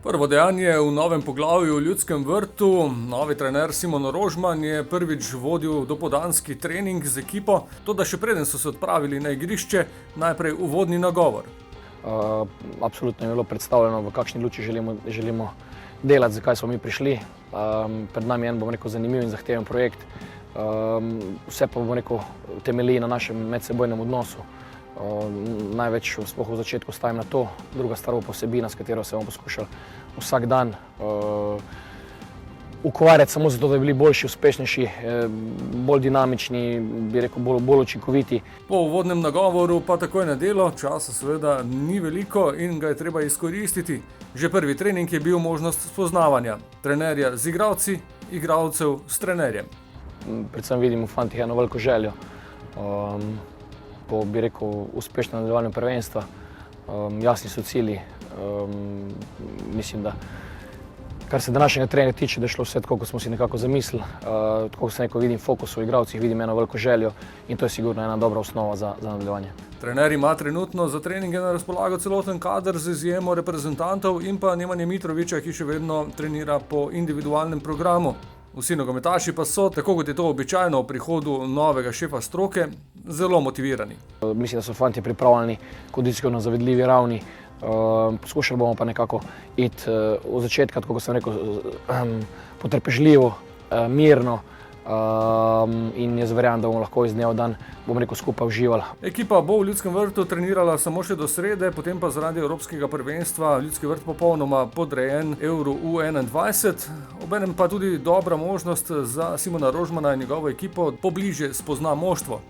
Prvo dejanje v novem poglavju v Ljudskem vrtu. Novi trener Simon Rožman je prvič vodil dopoldanski trening z ekipo, toda še preden so se odpravili na igrišče, najprej uvodni nagovor. Absolutno je bilo predstavljeno, v kakšni luči želimo delati, zakaj smo mi prišli. Pred nami je en, zanimiv in zahteven projekt. Vse pa, temelji na našem medsebojnem odnosu. Največ sploh v začetku stavim na to, druga stvar pa vsebina, s katero se bomo poskušali vsak dan ukvarjati samo zato, da bi bili boljši, uspešnejši, bolj dinamični, bolj učinkoviti. Po uvodnem nagovoru pa takoj na delo, časa seveda ni veliko in ga je treba izkoristiti. Že prvi trening je bil možnost spoznavanja trenerja z igralci, igralcev s trenerjem. Predvsem vidim v fantih eno veliko željo po uspešnem nadaljevanju prvenstva. Jasni so cilji. Mislim, da kar se današnjega treninga tiče, da je šlo vse tako, kot smo si nekako zamislili. Tako kot sem rekel, vidim fokus v igralcih, vidim eno veliko željo in to je sigurno ena dobra osnova za nadaljevanje. Trener ima trenutno za treninge na razpolago celoten kader z izjemo reprezentantov in pa Nemanje Mitrovića, ki še vedno trenira po individualnem programu. Vsi nogometaši pa so, tako kot je to običajno v prihodu novega šefa stroke, zelo motivirani. Mislim, da so fantje pripravljeni kondicijsko zavidljivi ravni. Poskušali bomo pa nekako iti od začetka, tako kot sem rekel, potrpežljivo, mirno in jaz verjamem, da bomo lahko iz dneva v dan skupaj uživali. Ekipa bo v Ljudskem vrtu trenirala samo še do srede, potem pa zaradi evropskega prvenstva Ljudski vrt popolnoma podrejen Euro U21. Obenem pa tudi dobra možnost za Simona Rožmana in njegovo ekipo pobliže spozna moštvo.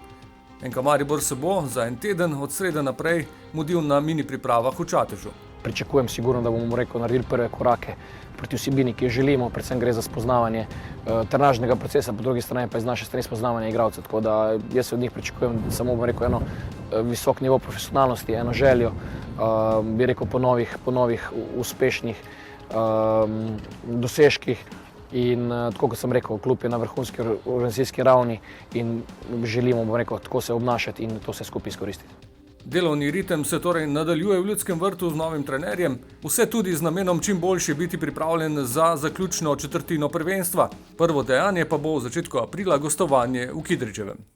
NK Maribor se bo za en teden od srede naprej mudil na mini pripravah v Čatežu. Pričakujem sigurno, da bomo naredili prve korake proti vsebini, ki jo želimo, predvsem gre za spoznavanje trenažnega procesa, po drugi strani pa iz naše strani spoznavanje igralcev. Tako da jaz od njih pričakujem samo eno visok nivo profesionalnosti, eno željo, po novih uspešnih dosežkih. In tako kot sem rekel, klub je na vrhunski organizacijski ravni in želimo, tako se obnašati in to vse skupaj izkoristiti. Delovni ritem se torej nadaljuje v Ljudskem vrtu z novim trenerjem, vse tudi z namenom čim boljše biti pripravljen za zaključno četrtino prvenstva. Prvo dejanje pa bo v začetku aprila gostovanje v Kidričevem.